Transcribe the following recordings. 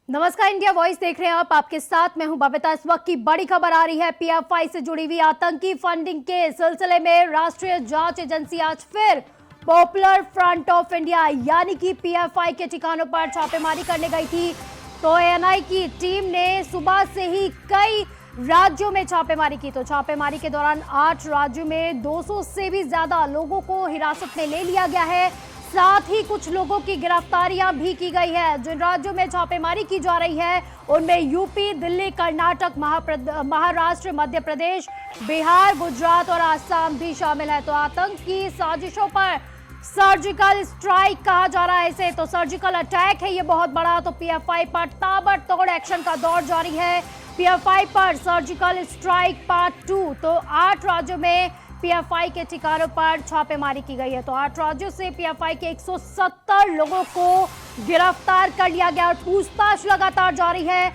नमस्कार, India voice देख रहे हैं आप। आपके साथ मैं हूं बबीता। इस वक्त की बड़ी खबर आ रही है पीएफआई से जुड़ी हुई आतंकी फंडिंग के सिलसिले में राष्ट्रीय जांच एजेंसी आज फिर पॉपुलर फ्रंट ऑफ इंडिया यानी कि पीएफआई के ठिकानों पर छापेमारी करने गई थी। तो एएनआई की टीम ने सुबह से ही कई राज्यों में छापेमारी की। तो छापेमारी के दौरान 8 राज्यों में 200 से भी ज्यादा लोगों को हिरासत में ले लिया गया है। साथ ही कुछ लोगों की गिरफ्तारियां भी की गई है। जिन राज्यों में छापेमारी की जा रही है उनमें यूपी, दिल्ली, कर्नाटक, महाराष्ट्र, मध्य प्रदेश, बिहार, गुजरात और आसाम भी शामिल है। तो आतंकी साजिशों पर सर्जिकल स्ट्राइक कहा जा रहा है इसे। तो सर्जिकल अटैक है ये बहुत बड़ा। तो पीएफआई पर ताबड़तोड़ एक्शन का दौर जारी है। पीएफआई पर सर्जिकल स्ट्राइक पार्ट 2। तो 8 राज्यों में पीएफआई के ठिकानों पर छापेमारी की गई है। तो 8 राज्यों से पीएफआई के 170 लोगों को गिरफ्तार कर लिया गया और पूछताछ लगातार जारी है।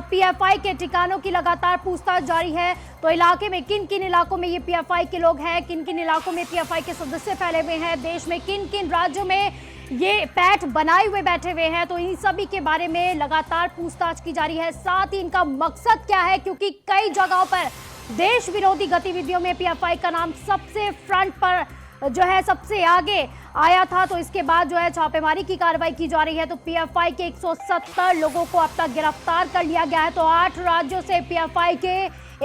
पीएफआई के ठिकानों की लगातार पूछताछ जारी है। तो इलाके में किन किन इलाकों में ये पीएफआई के लोग हैं, किन किन इलाकों में पीएफआई के सदस्य फैले हुए हैं, देश में किन किन राज्यों में ये पैठ बनाए हुए बैठे हुए हैं, तो इन सभी के बारे में लगातार पूछताछ की जा रही है। साथ ही इनका मकसद क्या है, क्योंकि कई जगहों पर देश विरोधी गतिविधियों में पीएफआई का नाम सबसे फ्रंट पर जो है सबसे आगे आया था। तो इसके बाद जो है छापेमारी की कार्रवाई की जा रही है। तो पीएफआई के 170 लोगों को अब तक गिरफ्तार कर लिया गया है। तो 8 राज्यों से पीएफआई के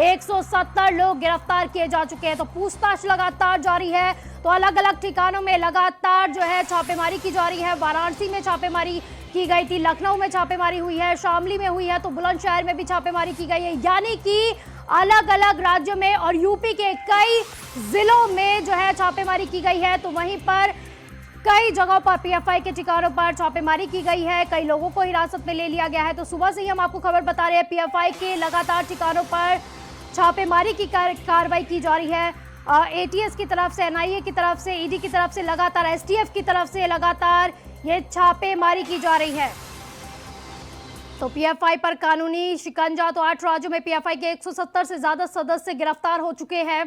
170 लोग गिरफ्तार किए जा चुके हैं। तो पूछताछ लगातार जारी है। तो अलग अलग ठिकानों में लगातार जो है छापेमारी की जा रही है। वाराणसी में छापेमारी की गई थी, लखनऊ में छापेमारी हुई है, शामली में हुई है, तो बुलंदशहर में भी छापेमारी की गई है। यानी कि अलग अलग राज्यों में और यूपी के कई जिलों में जो है छापेमारी की गई है। तो वहीं पर कई जगहों पर पीएफआई के ठिकानों पर छापेमारी की गई है। कई लोगों को हिरासत में ले लिया गया है। तो सुबह से ही हम आपको खबर बता रहे हैं पीएफआई के लगातार ठिकानों पर छापेमारी की कार्रवाई की जा रही है। एटीएस की तरफ से, एनआईए की तरफ से, ईडी की तरफ से लगातार, एसटीएफ की तरफ से लगातार ये छापेमारी की जा रही है। तो पीएफआई पर कानूनी शिकंजा। तो 8 राज्यों में पीएफआई के 170 से ज्यादा सदस्य गिरफ्तार हो चुके हैं।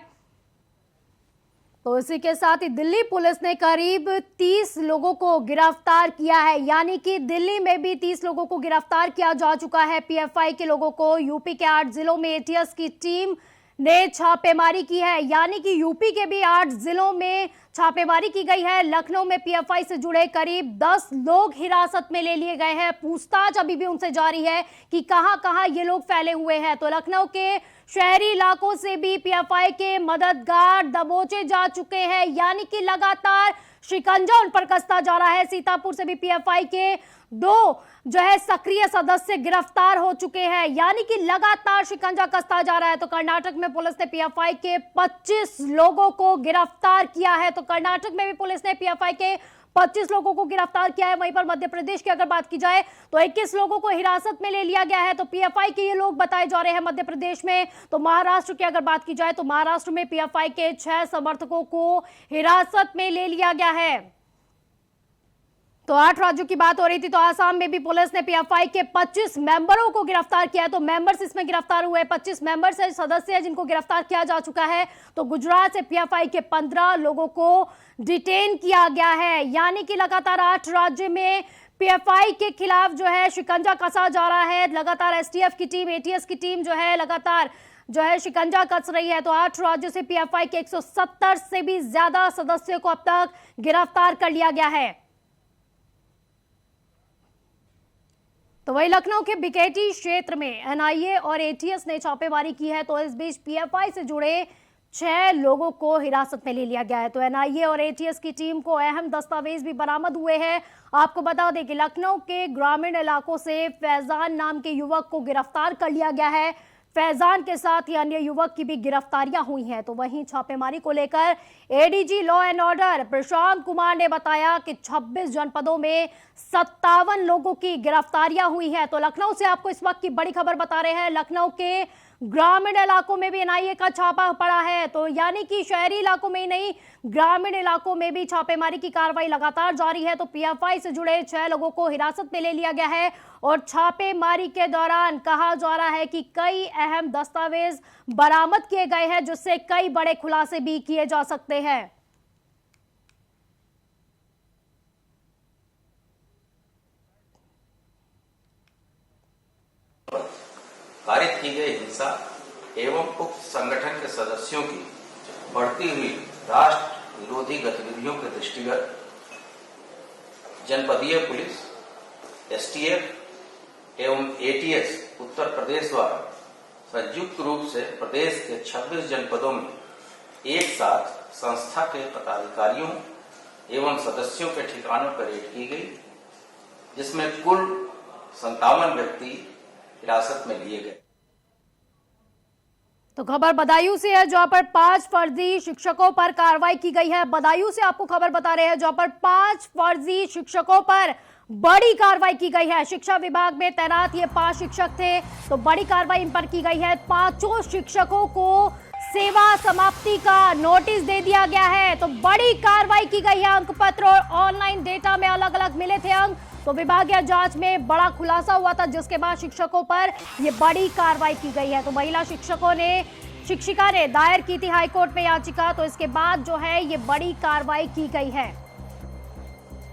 तो इसी के साथ ही दिल्ली पुलिस ने करीब 30 लोगों को गिरफ्तार किया है। यानी कि दिल्ली में भी 30 लोगों को गिरफ्तार किया जा चुका है। पीएफआई के लोगों को यूपी के 8 जिलों में एटीएस की टीम ने छापेमारी की है। यानी कि यूपी के भी 8 जिलों में छापेमारी की गई है। लखनऊ में पीएफआई से जुड़े करीब 10 लोग हिरासत में ले लिए गए हैं। पूछताछ अभी भी उनसे जारी है कि कहां कहां ये लोग फैले हुए हैं। तो लखनऊ के शहरी इलाकों से भी पीएफआई के मददगार दबोचे जा चुके हैं। यानी कि लगातार शिकंजा उन पर कसता जा रहा है। सीतापुर से भी पीएफआई के 2 जो है सक्रिय सदस्य गिरफ्तार हो चुके हैं। यानी कि लगातार शिकंजा कसता जा रहा है। तो कर्नाटक में पुलिस ने पीएफआई के 25 लोगों को गिरफ्तार किया है। तो कर्नाटक में भी पुलिस ने पीएफआई के 25 लोगों को गिरफ्तार किया है। वहीं पर मध्य प्रदेश की अगर बात की जाए तो 21 लोगों को हिरासत में ले लिया गया है। तो पीएफआई के ये लोग बताए जा रहे हैं मध्य प्रदेश में। तो महाराष्ट्र की अगर बात की जाए तो महाराष्ट्र में पीएफआई के 6 समर्थकों को हिरासत में ले लिया गया है। तो 8 राज्यों की बात हो रही थी। तो आसाम में भी पुलिस ने पीएफआई के 25 मेंबरों को गिरफ्तार किया है। तो मेंबर्स इसमें गिरफ्तार हुए 25 मेंबर्स है, सदस्य है जिनको गिरफ्तार किया जा चुका है। तो गुजरात से पीएफआई के 15 लोगों को डिटेन किया गया है। यानी कि लगातार 8 राज्य में पीएफआई के खिलाफ जो है शिकंजा कसा जा रहा है। लगातार एसटीएफ की टीम, एटीएस की टीम जो है लगातार जो है शिकंजा कस रही है। तो 8 राज्यों से पीएफआई के 170 से भी ज्यादा सदस्यों को अब तक गिरफ्तार कर लिया गया है। तो वही लखनऊ के बीकेटी क्षेत्र में एनआईए और एटीएस ने छापेमारी की है। तो इस बीच पीएफआई से जुड़े 6 लोगों को हिरासत में ले लिया गया है। तो एनआईए और एटीएस की टीम को अहम दस्तावेज भी बरामद हुए हैं। आपको बता दें कि लखनऊ के ग्रामीण इलाकों से फैजान नाम के युवक को गिरफ्तार कर लिया गया है। फैजान के साथ ही अन्य युवक की भी गिरफ्तारियां हुई हैं। तो वहीं छापेमारी को लेकर ADG law and order Prashant Kumar ने बताया कि 26 जनपदों में 57 लोगों की गिरफ्तारियां हुई हैं। तो लखनऊ से आपको इस वक्त की बड़ी खबर बता रहे हैं। लखनऊ के ग्रामीण इलाकों में भी एनआईए का छापा पड़ा है। तो यानी कि शहरी इलाकों में ही नहीं, ग्रामीण इलाकों में भी छापेमारी की कार्रवाई लगातार जारी है। तो पीएफआई से जुड़े 6 लोगों को हिरासत में ले लिया गया है और छापेमारी के दौरान कहा जा रहा है कि कई अहम दस्तावेज बरामद किए गए हैं, जिससे कई बड़े खुलासे भी किए जा सकते हैं। पारित की गई हिंसा एवं उक्त संगठन के सदस्यों की बढ़ती हुई राष्ट्र विरोधी गतिविधियों के दृष्टिगत जनपदीय पुलिस, एसटीएफ एवं एटीएस उत्तर प्रदेश द्वारा संयुक्त रूप से प्रदेश के 26 जनपदों में एक साथ संस्था के पदाधिकारियों एवं सदस्यों के ठिकानों पर रेड की गई, जिसमें कुल 57 व्यक्ति हिरासत में लिए गए। तो खबर बदायूं से है, जहां पर 5 फर्जी शिक्षकों पर कार्रवाई की गई है। बदायूं से आपको खबर बता रहे हैं, जहां पर 5 फर्जी शिक्षकों पर बड़ी कार्रवाई की गई है। शिक्षा विभाग में तैनात ये 5 शिक्षक थे, तो बड़ी कार्रवाई इन पर की गई है। 5 शिक्षकों को सेवा समाप्ति का नोटिस दे दिया गया है। तो बड़ी कार्रवाई की गई है। अंक पत्र और ऑनलाइन डेटा में अलग अलग मिले थे अंक, तो विभागीय जांच में बड़ा खुलासा हुआ था, जिसके बाद शिक्षकों पर यह बड़ी कार्रवाई की गई है। तो महिला शिक्षिका ने दायर की थी हाईकोर्ट में याचिका, तो इसके बाद जो है ये बड़ी कार्रवाई की गई है।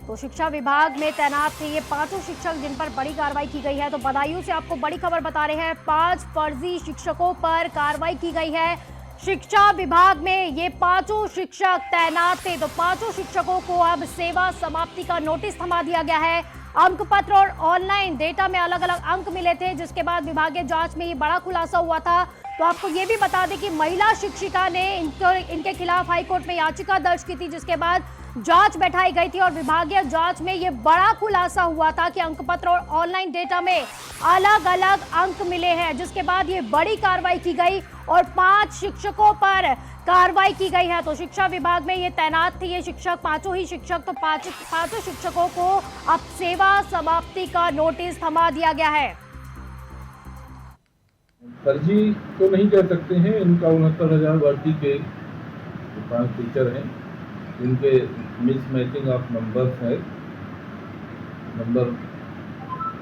तो शिक्षा विभाग में तैनात थे ये 5 शिक्षक, जिन पर बड़ी कार्रवाई की गई है। तो बदायूं से आपको बड़ी खबर बता रहे हैं, 5 फर्जी शिक्षकों पर कार्रवाई की गई है। शिक्षा विभाग में ये 5 शिक्षक तैनात थे, तो 5 शिक्षकों को अब सेवा समाप्ति का नोटिस थमा दिया गया है। अंक पत्र और ऑनलाइन डेटा में अलग अलग अंक मिले थे, जिसके बाद विभागीय जांच में ये बड़ा खुलासा हुआ था। तो आपको ये भी बता दें कि महिला शिक्षिका ने इनके खिलाफ हाईकोर्ट में याचिका दर्ज की थी, जिसके बाद जांच बैठाई गई थी और विभागीय जांच में ये बड़ा खुलासा हुआ था कि अंक पत्र और ऑनलाइन डेटा में अलग अलग अंक मिले हैं, जिसके बाद ये बड़ी कार्रवाई की गई और 5 शिक्षकों पर कार्रवाई की गई है। तो शिक्षा विभाग में ये तैनात थे ये शिक्षक, 5 ही शिक्षक, तो 5 शिक्षकों को अब सेवा समाप्ति का नोटिस थमा दिया गया है। फर्जी तो नहीं कह सकते हैं, इनका 69,000 भर्ती के 5 टीचर हैं, इनके मिसमैचिंग ऑफ नंबर्स है। नंबर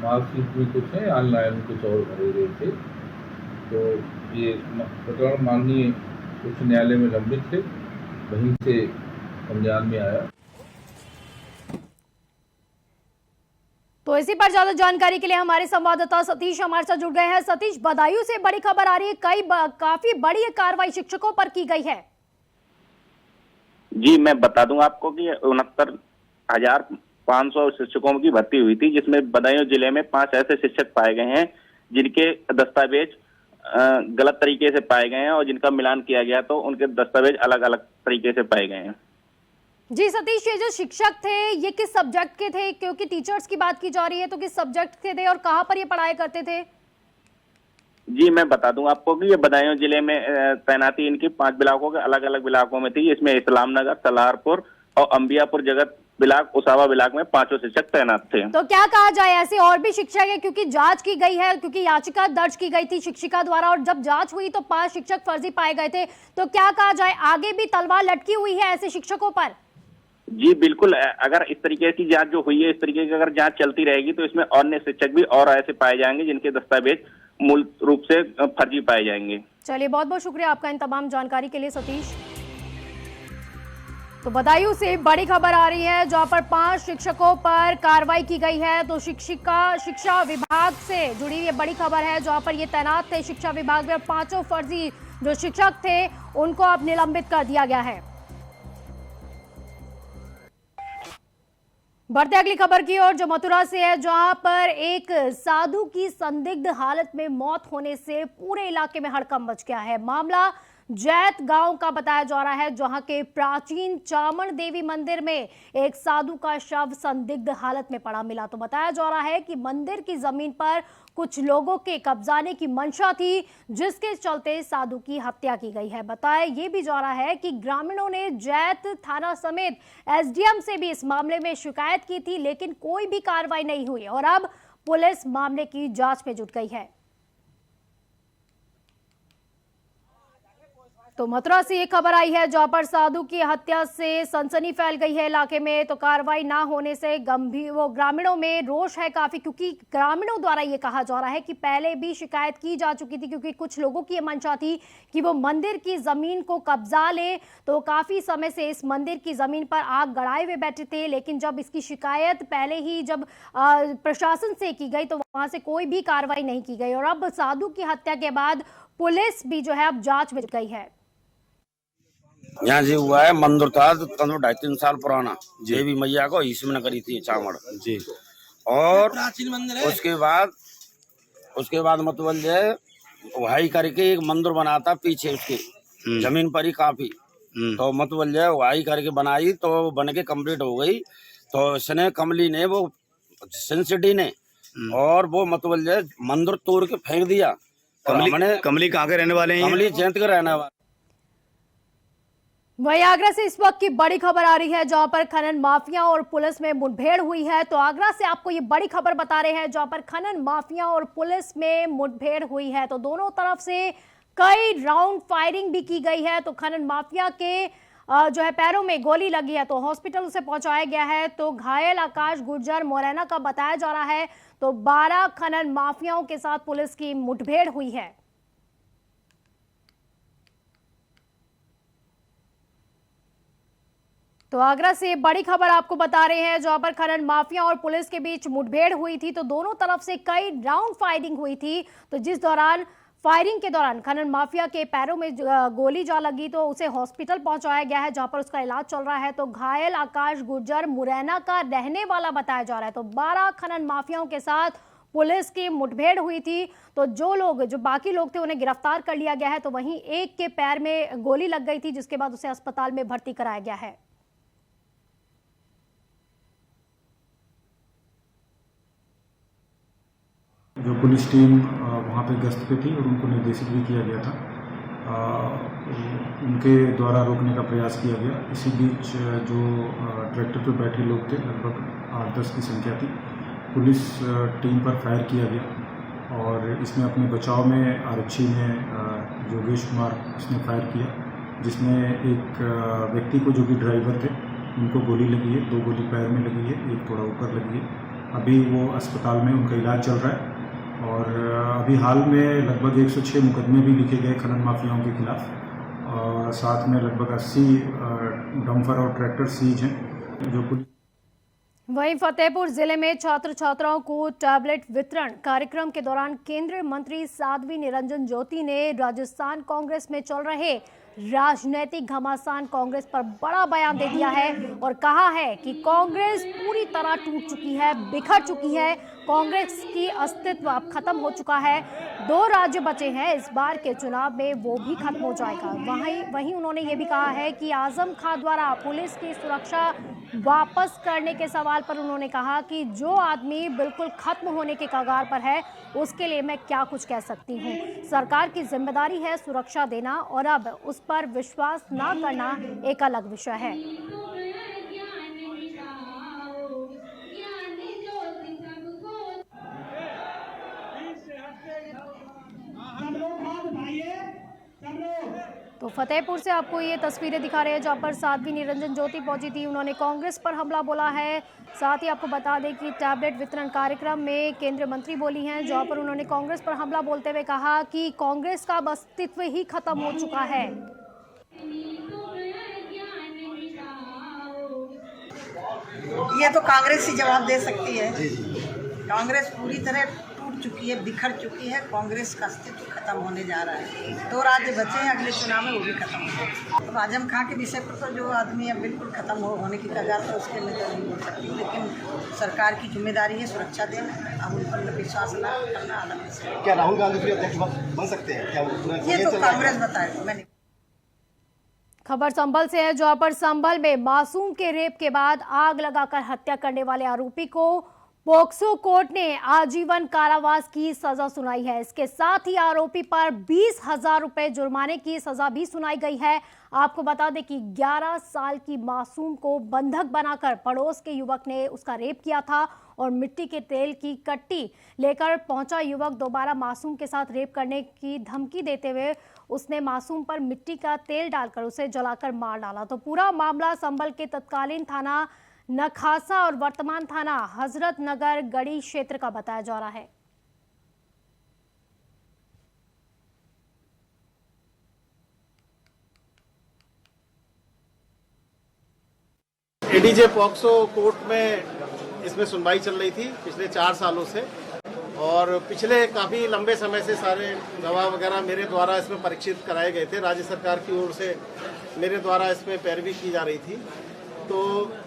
मार्कशीट में कुछ है, ऑनलाइन कुछ और भरे गए थे। तो ये प्रकरण माननीय उच्च न्यायालय में लंबित थे, वहीं से संज्ञान में आया। तो इसी पर ज्यादा जानकारी के लिए हमारे संवाददाता सतीश हमारे साथ जुड़ गए हैं। सतीश, बदायूं से बड़ी खबर आ रही है, काफी बड़ी कार्रवाई शिक्षकों पर की गई है। जी, मैं बता दूं आपको कि 69,500 शिक्षकों की भर्ती हुई थी, जिसमें बदायूं जिले में 5 ऐसे शिक्षक पाए गए हैं जिनके दस्तावेज गलत तरीके से पाए गए हैं और जिनका मिलान किया गया तो उनके दस्तावेज अलग अलग तरीके से पाए गए हैं। जी सतीश, ये जो शिक्षक थे ये किस सब्जेक्ट के थे? क्योंकि टीचर्स की बात की जा रही है, तो किस सब्जेक्ट के थे और कहां पर ये पढ़ाई करते थे? जी, मैं बता दूं आपको कि ये बदायूं जिले में तैनाती इनकी 5 ब्लॉकों के अलग अलग ब्लॉकों में थी। इसमें इस्लाम नगर, सलारपुर और अंबियापुर जगत ब्लॉक, उसावा ब्लॉक में 5 शिक्षक तैनात थे। तो क्या कहा जाए, ऐसे और भी शिक्षक है? क्योंकि जांच की गई है, क्योंकि याचिका दर्ज की गई थी शिक्षिका द्वारा और जब जांच हुई तो 5 शिक्षक फर्जी पाए गए थे। तो क्या कहा जाए, आगे भी तलवार लटकी हुई है ऐसे शिक्षकों पर? जी बिल्कुल, अगर इस तरीके की जांच जो हुई है, इस तरीके की अगर जांच चलती रहेगी तो इसमें अन्य शिक्षक भी और ऐसे पाए जाएंगे जिनके दस्तावेज मूल रूप से फर्जी पाए जाएंगे। चलिए, बहुत बहुत शुक्रिया आपका इन तमाम जानकारी के लिए सतीश। तो बदायूं से बड़ी खबर आ रही है, जहां पर 5 शिक्षकों पर कार्रवाई की गई है। तो शिक्षा विभाग से जुड़ी ये बड़ी खबर है, जहां पर ये तैनात थे शिक्षा विभाग में और 5 फर्जी जो शिक्षक थे उनको अब निलंबित कर दिया गया है। बढ़ते अगली खबर की ओर, जो मथुरा से है, जहां पर एक साधु की संदिग्ध हालत में मौत होने से पूरे इलाके में हड़कंप मच गया है। मामला जैत गांव का बताया जा रहा है, जहां के प्राचीन चामण देवी मंदिर में एक साधु का शव संदिग्ध हालत में पड़ा मिला। तो बताया जा रहा है कि मंदिर की जमीन पर कुछ लोगों के कब्जाने की मंशा थी, जिसके चलते साधु की हत्या की गई है। बताया ये भी जा रहा है कि ग्रामीणों ने जैत थाना समेत एसडीएम से भी इस मामले में शिकायत की थी, लेकिन कोई भी कार्रवाई नहीं हुई और अब पुलिस मामले की जांच में जुट गई है। तो मथुरा से ये खबर आई है जहां पर साधु की हत्या से सनसनी फैल गई है इलाके में। तो कार्रवाई ना होने से ग्रामीणों में रोष है काफी, क्योंकि ग्रामीणों द्वारा ये कहा जा रहा है कि पहले भी शिकायत की जा चुकी थी, क्योंकि कुछ लोगों की ये मंशा थी कि वो मंदिर की जमीन को कब्जा ले। तो काफी समय से इस मंदिर की जमीन पर आग गड़ाए हुए बैठे थे, लेकिन जब इसकी शिकायत पहले ही जब प्रशासन से की गई तो वहां से कोई भी कार्रवाई नहीं की गई। और अब साधु की हत्या के बाद पुलिस भी जो है अब जांच में गई है। यहाँ जी हुआ है, मंदिर था 2.5-3 साल पुराना, देवी मैया को इसमें करी थी चावड़ जी। और प्राचीन मंदिर है। उसके बाद मतलब जो वही करके एक मंदिर बना था पीछे उसके जमीन पर ही काफी। तो मतलब जो वही करके बनाई तो बन के कम्प्लीट हो गई। तो इसने कमली ने वो सिंसिटी ने और वो मतलब जो मंदिर तोड़ के फेंक दिया। कमली कहाँ के रहने वाले हैं? कमली जयंत के रहने वाले। वहीं आगरा से इस वक्त की बड़ी खबर आ रही है जहां पर खनन माफिया और पुलिस में मुठभेड़ हुई है। तो आगरा से आपको ये बड़ी खबर बता रहे हैं जहां पर खनन माफिया और पुलिस में मुठभेड़ हुई है। तो दोनों तरफ से कई राउंड फायरिंग भी की गई है। तो खनन माफिया के जो है पैरों में गोली लगी है, तो हॉस्पिटल उसे पहुंचाया गया है। तो घायल आकाश गुर्जर मोरैना का बताया जा रहा है। तो 12 खनन माफियाओं के साथ पुलिस की मुठभेड़ हुई है। तो आगरा से बड़ी खबर आपको बता रहे हैं जहां पर खनन माफिया और पुलिस के बीच मुठभेड़ हुई थी। तो दोनों तरफ से कई राउंड फायरिंग हुई थी। तो जिस दौरान फायरिंग के दौरान खनन माफिया के पैरों में गोली जा लगी, तो उसे हॉस्पिटल पहुंचाया गया है जहां पर उसका इलाज चल रहा है। तो घायल आकाश गुर्जर मुरैना का रहने वाला बताया जा रहा है। तो 12 खनन माफियाओं के साथ पुलिस की मुठभेड़ हुई थी। तो जो बाकी लोग थे उन्हें गिरफ्तार कर लिया गया है। तो वहीं एक के पैर में गोली लग गई थी, जिसके बाद उसे अस्पताल में भर्ती कराया गया है। जो पुलिस टीम वहाँ पे गश्त पे थी और उनको निर्देशित भी किया गया था, उनके द्वारा रोकने का प्रयास किया गया। इसी बीच जो ट्रैक्टर पे बैठे लोग थे, लगभग 8-10 की संख्या थी, पुलिस टीम पर फायर किया गया। और इसमें अपने बचाव में आरक्षी ने योगेश कुमार उसने फायर किया, जिसमें एक व्यक्ति को, जो कि ड्राइवर थे, उनको गोली लगी है। 2 गोली पैर में लगी है, एक थोड़ा ऊपर लगी है। अभी वो अस्पताल में उनका इलाज चल रहा है। और अभी हाल में लगभग 106 मुकदमे भी लिखे गए खनन माफियाओं के खिलाफ। और साथ में लगभग 80 डंपर और ट्रैक्टर सीज हैं जो पुलिस। वहीं फतेहपुर जिले में छात्र छात्राओं को टैबलेट वितरण कार्यक्रम के दौरान केंद्रीय मंत्री साध्वी निरंजन ज्योति ने राजस्थान कांग्रेस में चल रहे राजनीतिक घमासान कांग्रेस पर बड़ा बयान दे दिया है और कहा है कि कांग्रेस पूरी तरह टूट चुकी है, बिखर चुकी है। कांग्रेस की अस्तित्व अब खत्म हो चुका है। 2 राज्य बचे हैं, इस बार के चुनाव में वो भी खत्म हो जाएगा। वहीं उन्होंने ये भी कहा है कि आजम खां द्वारा पुलिस की सुरक्षा वापस करने के सवाल पर उन्होंने कहा कि जो आदमी बिल्कुल खत्म होने के कगार पर है, उसके लिए मैं क्या कुछ कह सकती हूँ। सरकार की जिम्मेदारी है सुरक्षा देना, और अब उस पर विश्वास ना करना एक अलग विषय है। तो फतेहपुर से आपको ये तस्वीरें दिखा रहे हैं जहां पर साध्वी निरंजन ज्योति पहुंची थी। उन्होंने कांग्रेस पर हमला बोला है। साथ ही आपको बता दें कि टैबलेट वितरण कार्यक्रम में केंद्रीय मंत्री बोली हैं, जहां पर उन्होंने कांग्रेस पर हमला बोलते हुए कहा कि कांग्रेस का अस्तित्व ही खत्म हो चुका है। ये तो कांग्रेस ही जवाब दे सकती है। कांग्रेस पूरी तरह टूट चुकी है, बिखर चुकी है। कांग्रेस का अस्तित्व खत्म होने जा रहा है। 2 राज्य बचे हैं, अगले चुनाव में वो भी खत्म हो। तो आजम खां के विषय पर तो जो आदमी अब बिल्कुल खत्म होने की कगार पर, उसके लिए तो नहीं बोल सकती। लेकिन सरकार की जिम्मेदारी है सुरक्षा देना, अब उन पर विश्वास न करना अलग विषय। क्या राहुल गांधी फिर अध्यक्ष बन सकते हैं क्या? ये तो कांग्रेस बताए। मैंने खबर संभल से है जहां पर संभल में मासूम के रेप के बाद आग लगाकर हत्या करने वाले आरोपी को पोक्सो कोर्ट ने आजीवन कारावास की सजा सुनाई है। इसके साथ ही आरोपी पर 20,000 रुपए जुर्माने की सजा भी सुनाई गई है। आपको बता दें कि 11 साल की मासूम को बंधक बनाकर पड़ोस के युवक ने उसका रेप किया था और मिट्टी के तेल की कट्टी लेकर पहुंचा युवक दोबारा मासूम के साथ रेप करने की धमकी देते हुए उसने मासूम पर मिट्टी का तेल डालकर उसे जलाकर मार डाला। तो पूरा मामला संभल के तत्कालीन थाना नखासा और वर्तमान थाना हजरत नगर गढ़ी क्षेत्र का बताया जा रहा है। एडीजे पॉक्सो कोर्ट में इसमें सुनवाई चल रही थी पिछले 4 सालों से, और पिछले काफ़ी लंबे समय से सारे गवाह वगैरह मेरे द्वारा इसमें परीक्षित कराए गए थे। राज्य सरकार की ओर से मेरे द्वारा इसमें पैरवी की जा रही थी। तो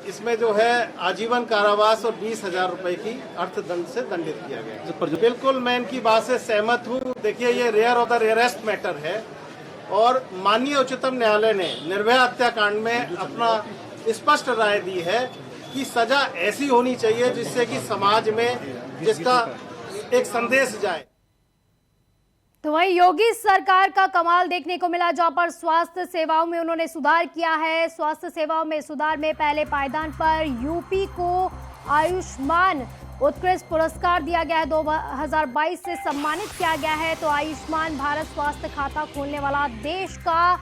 इसमें जो है आजीवन कारावास और 20,000 रुपए की अर्थदंड से दंडित किया गया। बिल्कुल मैं इनकी बात से सहमत हूँ। देखिए, ये rare of the rarest matter है और माननीय उच्चतम न्यायालय ने निर्भया हत्याकांड में अपना स्पष्ट राय दी है कि सजा ऐसी होनी चाहिए जिससे कि समाज में जिसका एक संदेश जाए। तो वहीं योगी सरकार का कमाल देखने को मिला, जहां पर स्वास्थ्य सेवाओं में उन्होंने सुधार किया है। स्वास्थ्य सेवाओं में सुधार में पहले पायदान पर यूपी को आयुष्मान उत्कृष्ट पुरस्कार दिया गया है। 2022 से सम्मानित किया गया है। तो आयुष्मान भारत स्वास्थ्य खाता खोलने वाला देश का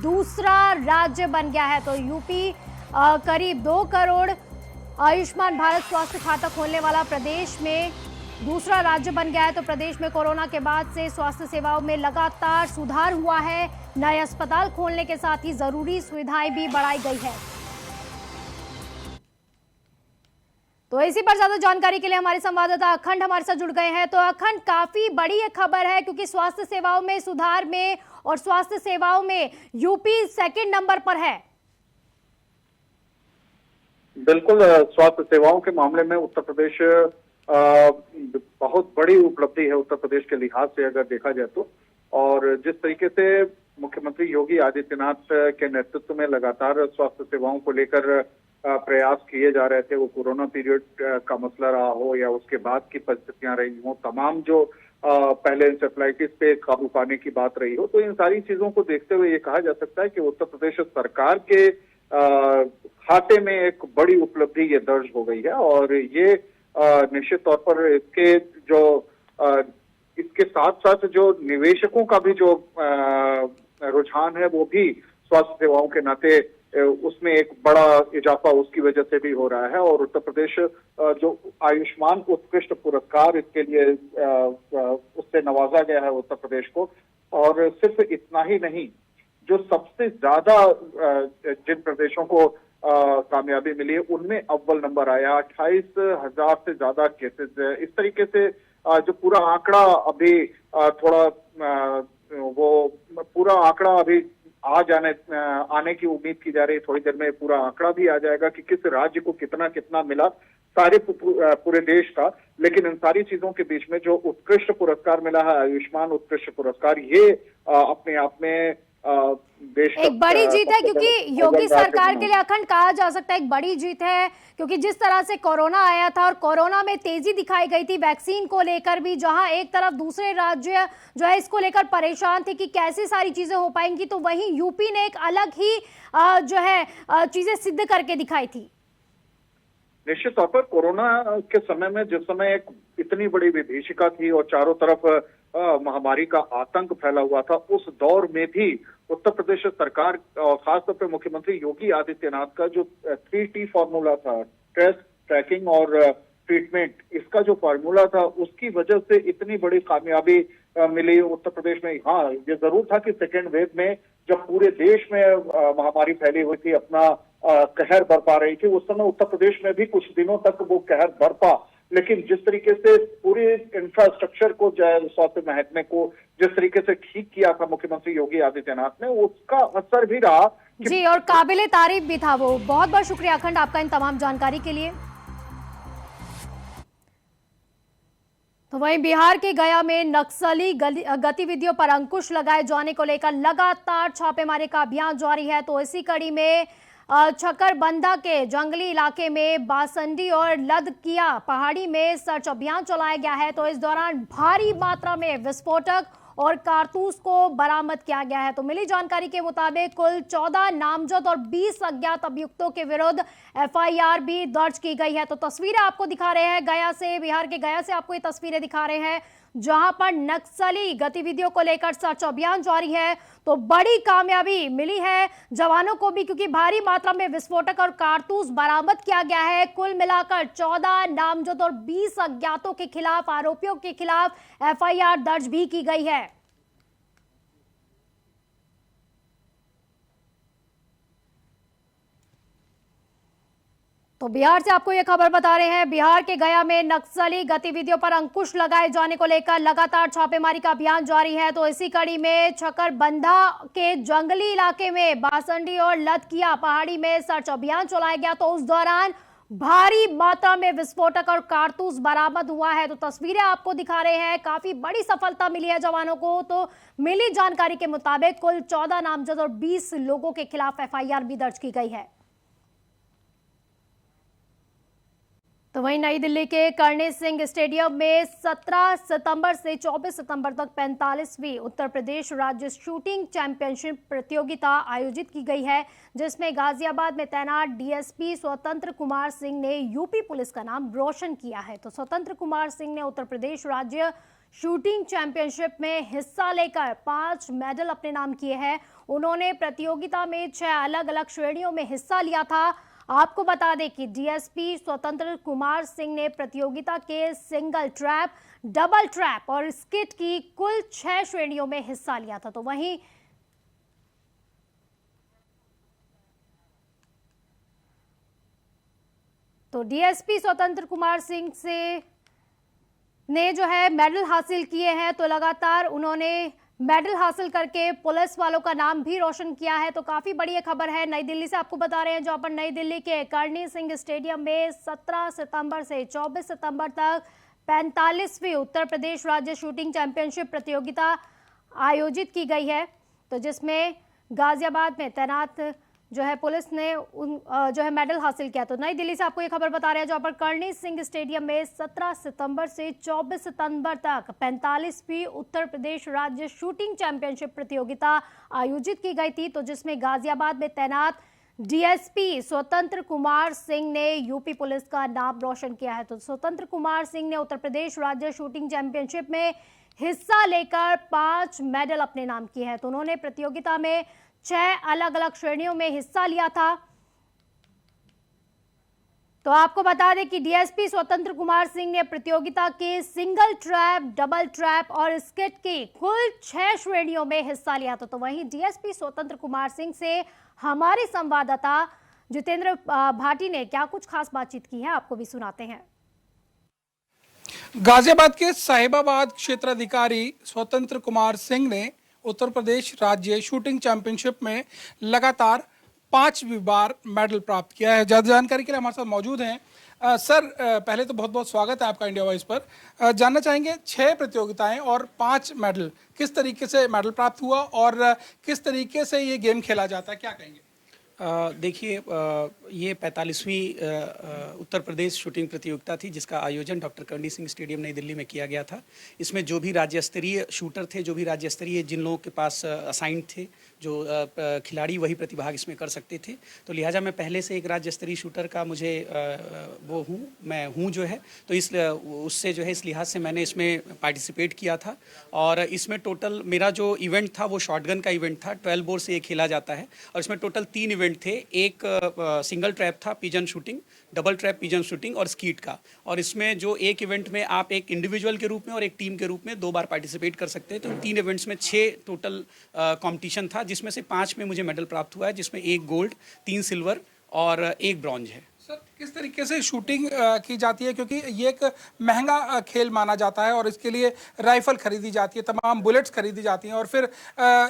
दूसरा राज्य बन गया है। तो यूपी करीब 2 करोड़ आयुष्मान भारत स्वास्थ्य खाता खोलने वाला प्रदेश में दूसरा राज्य बन गया है। तो प्रदेश में कोरोना के बाद से स्वास्थ्य सेवाओं में लगातार सुधार हुआ है। नए अस्पताल खोलने के साथ ही जरूरी सुविधाएं भी बढ़ाई गई है। तो इसी पर ज्यादा जानकारी के लिए हमारे संवाददाता अखंड हमारे साथ जुड़ गए हैं। तो अखंड, काफी बड़ी एक खबर है क्योंकि स्वास्थ्य सेवाओं में सुधार में और स्वास्थ्य सेवाओं में यूपी 2nd नंबर पर है। बिल्कुल, स्वास्थ्य सेवाओं के मामले में उत्तर प्रदेश बहुत बड़ी उपलब्धि है उत्तर प्रदेश के लिहाज से अगर देखा जाए तो। और जिस तरीके से मुख्यमंत्री योगी आदित्यनाथ के नेतृत्व में लगातार स्वास्थ्य सेवाओं को लेकर प्रयास किए जा रहे थे, वो कोरोना पीरियड का मसला रहा हो या उसके बाद की परिस्थितियां रही हो, तमाम जो पहले इंसेफ्लाइटिस पे काबू पाने की बात रही हो, तो इन सारी चीजों को देखते हुए ये कहा जा सकता है कि उत्तर प्रदेश सरकार के खाते में एक बड़ी उपलब्धि ये दर्ज हो गई है। और ये निश्चित तौर पर इसके साथ साथ जो निवेशकों का भी जो रुझान है वो भी स्वास्थ्य सेवाओं के नाते उसमें एक बड़ा इजाफा उसकी वजह से भी हो रहा है। और उत्तर प्रदेश जो आयुष्मान उत्कृष्ट पुरस्कार इसके लिए उससे नवाजा गया है उत्तर प्रदेश को। और सिर्फ इतना ही नहीं, जो सबसे ज्यादा जिन प्रदेशों को कामयाबी मिली है उनमें अव्वल नंबर आया। 28,000 से ज्यादा केसेस है। इस तरीके से जो पूरा आंकड़ा अभी थोड़ा वो पूरा आंकड़ा अभी आने की उम्मीद की जा रही है। थोड़ी देर में पूरा आंकड़ा भी आ जाएगा कि किस राज्य को कितना कितना मिला सारे पूरे देश का। लेकिन इन सारी चीजों के बीच में जो उत्कृष्ट पुरस्कार मिला है, आयुष्मान उत्कृष्ट पुरस्कार, ये अपने आप में देश एक बड़ी जीत है क्योंकि योगी सरकार के लिए अखंड कहा जा सकता है एक बड़ी जीत है, क्योंकि जिस तरह से कोरोना आया था और कोरोना में तेजी दिखाई गई थी वैक्सीन को लेकर भी, जहां एक तरफ दूसरे राज्य जो है इसको लेकर परेशान थे कि कैसे सारी चीजें हो पाएंगी, तो वहीं यूपी ने एक अलग ही जो है चीजें सिद्ध करके दिखाई थी। निश्चित तौर पर कोरोना के समय में जिस समय एक इतनी बड़ी विभीषिका थी और चारों तरफ महामारी का आतंक फैला हुआ था, उस दौर में भी उत्तर प्रदेश सरकार और खासतौर पर मुख्यमंत्री योगी आदित्यनाथ का जो 3T फॉर्मूला था, टेस्ट, ट्रैकिंग और ट्रीटमेंट, इसका जो फॉर्मूला था उसकी वजह से इतनी बड़ी कामयाबी मिली उत्तर प्रदेश में। हाँ, ये जरूर था कि 2nd वेव में जब पूरे देश में महामारी फैली हुई थी, अपना कहर बरपा रही थी, उस समय उत्तर प्रदेश में भी कुछ दिनों तक वो कहर बरपा। लेकिन जिस तरीके से पूरे इंफ्रास्ट्रक्चर को, स्वास्थ्य महकमे को जिस तरीके से ठीक किया था मुख्यमंत्री योगी आदित्यनाथ ने, उसका असर भी रहा जी, और काबिले तारीफ भी था वो। बहुत बहुत शुक्रिया अखंड आपका इन तमाम जानकारी के लिए। तो वहीं बिहार के गया में नक्सली गतिविधियों पर अंकुश लगाए जाने को लेकर लगातार छापेमारी का अभियान जारी है। तो इसी कड़ी में छकरबंदा के जंगली इलाके में बासंडी और लदकिया पहाड़ी में सर्च अभियान चलाया गया है। तो इस दौरान भारी मात्रा में विस्फोटक और कारतूस को बरामद किया गया है। तो मिली जानकारी के मुताबिक कुल 14 नामजद और 20 अज्ञात अभियुक्तों के विरुद्ध एफआईआर भी दर्ज की गई है। तो तस्वीरें आपको दिखा रहे हैं गया से, बिहार के गया से आपको ये तस्वीरें दिखा रहे हैं जहां पर नक्सली गतिविधियों को लेकर सर्च अभियान जारी है। तो बड़ी कामयाबी मिली है जवानों को भी, क्योंकि भारी मात्रा में विस्फोटक और कारतूस बरामद किया गया है। कुल मिलाकर 14 नामजद और 20 अज्ञातों के खिलाफ, आरोपियों के खिलाफ एफआईआर दर्ज भी की गई है। तो बिहार से आपको यह खबर बता रहे हैं, बिहार के गया में नक्सली गतिविधियों पर अंकुश लगाए जाने को लेकर लगातार छापेमारी का अभियान जारी है। तो इसी कड़ी में छकरबंदा के जंगली इलाके में बासंडी और लदकिया पहाड़ी में सर्च अभियान चलाया गया। तो उस दौरान भारी मात्रा में विस्फोटक और कारतूस बरामद हुआ है। तो तस्वीरें आपको दिखा रहे हैं, काफी बड़ी सफलता मिली है जवानों को। तो मिली जानकारी के मुताबिक कुल 14 नामजद और 20 लोगों के खिलाफ एफआईआर भी दर्ज की गई है। तो वहीं नई दिल्ली के करणी सिंह स्टेडियम में 17 सितंबर से 24 सितंबर तक 45वीं उत्तर प्रदेश राज्य शूटिंग चैंपियनशिप प्रतियोगिता आयोजित की गई है, जिसमें गाजियाबाद में तैनात डीएसपी स्वतंत्र कुमार सिंह ने यूपी पुलिस का नाम रोशन किया है। तो स्वतंत्र कुमार सिंह ने उत्तर प्रदेश राज्य शूटिंग चैंपियनशिप में हिस्सा लेकर 5 मेडल अपने नाम किए हैं। उन्होंने प्रतियोगिता में 6 अलग अलग श्रेणियों में हिस्सा लिया था। आपको बता दें कि डीएसपी स्वतंत्र कुमार सिंह ने प्रतियोगिता के सिंगल ट्रैप, डबल ट्रैप और स्किट की कुल 6 श्रेणियों में हिस्सा लिया था। तो वहीं डीएसपी स्वतंत्र कुमार सिंह से ने जो है मेडल हासिल किए हैं। तो लगातार उन्होंने मेडल हासिल करके पुलिस वालों का नाम भी रोशन किया है। तो काफी बड़ी ये खबर है, नई दिल्ली से आपको बता रहे हैं, जहां पर नई दिल्ली के करणी सिंह स्टेडियम में 17 सितंबर से 24 सितंबर तक 45वीं उत्तर प्रदेश राज्य शूटिंग चैंपियनशिप प्रतियोगिता आयोजित की गई है। तो जिसमें गाजियाबाद में तैनात जो है पुलिस ने जो है मेडल हासिल किया। तो नई दिल्ली से आपको ये खबर बता रहे हैं, जहां पर करणी सिंह स्टेडियम में 17 सितंबर से 24 सितंबर तक 45वीं उत्तर प्रदेश राज्य शूटिंग चैंपियनशिप प्रतियोगिता आयोजित की गई थी। तो जिसमें गाजियाबाद में तैनात डीएसपी स्वतंत्र कुमार सिंह ने यूपी पुलिस का नाम रोशन किया है। तो स्वतंत्र कुमार सिंह ने उत्तर प्रदेश राज्य शूटिंग चैंपियनशिप में हिस्सा लेकर 5 मेडल अपने नाम किए हैं। तो उन्होंने प्रतियोगिता में 6 अलग अलग श्रेणियों में हिस्सा लिया था। तो आपको बता दें कि डीएसपी स्वतंत्र कुमार सिंह ने प्रतियोगिता के सिंगल ट्रैप, डबल ट्रैप और स्किट की कुल 6 श्रेणियों में हिस्सा लिया था। तो वहीं डीएसपी स्वतंत्र कुमार सिंह से हमारे संवाददाता जितेंद्र भाटी ने क्या कुछ खास बातचीत की है, आपको भी सुनाते हैं। गाजियाबाद के साहिबाबाद क्षेत्राधिकारी स्वतंत्र कुमार सिंह ने उत्तर प्रदेश राज्य शूटिंग चैंपियनशिप में लगातार 5वीं बार मेडल प्राप्त किया है। ज़्यादा जानकारी के लिए हमारे साथ मौजूद हैं सर। पहले तो बहुत बहुत स्वागत है आपका इंडिया वॉइस पर। जानना चाहेंगे 6 प्रतियोगिताएं और 5 मेडल, किस तरीके से मेडल प्राप्त हुआ और किस तरीके से ये गेम खेला जाता है, क्या कहेंगे? देखिए, ये 45वीं उत्तर प्रदेश शूटिंग प्रतियोगिता थी, जिसका आयोजन डॉक्टर करणी सिंह स्टेडियम नई दिल्ली में किया गया था। इसमें जो भी राज्य स्तरीय शूटर थे, जो भी राज्य स्तरीय जिन लोगों के पास असाइंड थे, जो खिलाड़ी, वही प्रतिभाग इसमें कर सकते थे। तो लिहाजा मैं पहले से एक राज्य स्तरीय शूटर का मुझे मैं हूँ जो है, तो उससे जो है इस लिहाज से मैंने इसमें पार्टिसिपेट किया था। और इसमें टोटल मेरा जो इवेंट था वो शॉटगन का इवेंट था। 12 बोर से ये खेला जाता है और इसमें टोटल 3 इवेंट थे। एक सिंगल ट्रैप था, pigeon shooting, double trap pigeon shooting और स्कीट का। और इसमें जो एक इवेंट में आप एक इंडिविजुअल के रूप में और एक टीम के रूप में 2 बार पार्टिसिपेट कर सकते हैं। तो 3 इवेंट्स में 6 टोटल कंपटीशन था, जिसमें से 5 में मुझे मेडल प्राप्त हुआ है, जिसमें 1 गोल्ड, 3 सिल्वर और 1 ब्रॉन्ज है। सर, किस तरीके से शूटिंग की जाती है, क्योंकि ये एक महंगा खेल माना जाता है और इसके लिए राइफल खरीदी जाती है, तमाम बुलेट्स खरीदी जाती हैं और फिर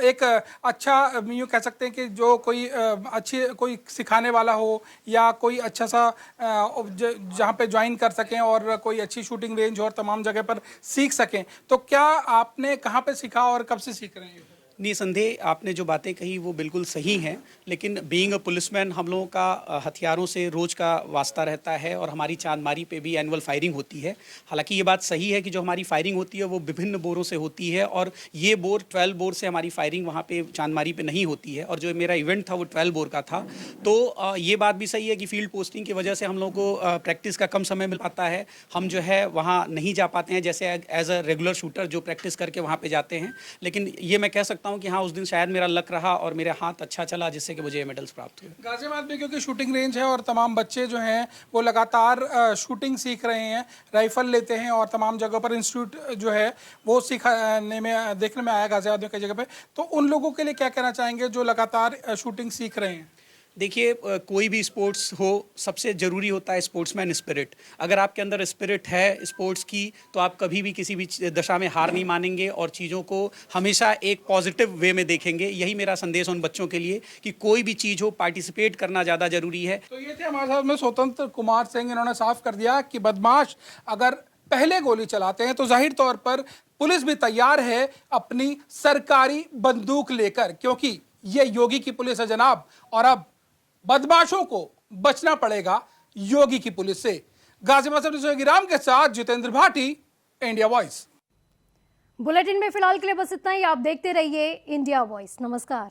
एक अच्छा यूँ कह सकते हैं कि जो कोई सिखाने वाला हो या कोई अच्छा सा जहाँ पे ज्वाइन कर सकें और कोई अच्छी शूटिंग रेंज हो और तमाम जगह पर सीख सकें। तो क्या आपने कहाँ पे सीखा और कब से सीख रहे हैं? निसंदेह आपने जो बातें कही वो बिल्कुल सही हैं, लेकिन बीइंग अ पुलिसमैन हम लोगों का हथियारों से रोज़ का वास्ता रहता है और हमारी चांदमारी पे भी एनुअल फायरिंग होती है। हालांकि ये बात सही है कि जो हमारी फायरिंग होती है वो विभिन्न बोरों से होती है और ये बोर 12 बोर से हमारी फायरिंग वहाँ पे चांदमारी पे नहीं होती है, और जो मेरा इवेंट था वो 12 बोर का था। तो ये बात भी सही है कि फील्ड पोस्टिंग की वजह से हम लोगों को प्रैक्टिस का कम समय मिल पाता है, हम जो है वहाँ नहीं जा पाते हैं जैसे एज अ रेगुलर शूटर जो प्रैक्टिस करके वहाँ पे जाते हैं। लेकिन ये मैं कह सकता हूँ कि हाँ, उस दिन शायद मेरा लक रहा और मेरे हाथ अच्छा चला जिससे कि मुझे ये मेडल्स प्राप्त हुए। गाजियाबाद में क्योंकि शूटिंग रेंज है और तमाम बच्चे जो हैं वो लगातार शूटिंग सीख रहे हैं, राइफल लेते हैं और तमाम जगह पर इंस्टीट्यूट जो है वो सिखाने में देखने में आया गाजियाबाद में कई जगह पे, तो उन लोगों के लिए क्या कहना चाहेंगे जो लगातार शूटिंग सीख रहे हैं? देखिए, कोई भी स्पोर्ट्स हो, सबसे ज़रूरी होता है स्पोर्ट्समैन स्पिरिट। अगर आपके अंदर स्पिरिट है स्पोर्ट्स की तो आप कभी भी किसी भी दशा में हार नहीं मानेंगे और चीज़ों को हमेशा एक पॉजिटिव वे में देखेंगे। यही मेरा संदेश उन बच्चों के लिए कि कोई भी चीज़ हो, पार्टिसिपेट करना ज़्यादा ज़रूरी है। तो ये थे हमारे साथ में स्वतंत्र कुमार सिंह। इन्होंने साफ कर दिया कि बदमाश अगर पहले गोली चलाते हैं तो जाहिर तौर पर पुलिस भी तैयार है अपनी सरकारी बंदूक लेकर, क्योंकि ये योगी की पुलिस है जनाब, और अब बदमाशों को बचना पड़ेगा योगी की पुलिस से। गाजियाबाद से योगी राम के साथ Jitendra Bhati, India voice. Bulletin में फिलहाल के लिए बस इतना ही। आप देखते रहिए इंडिया वॉइस। नमस्कार।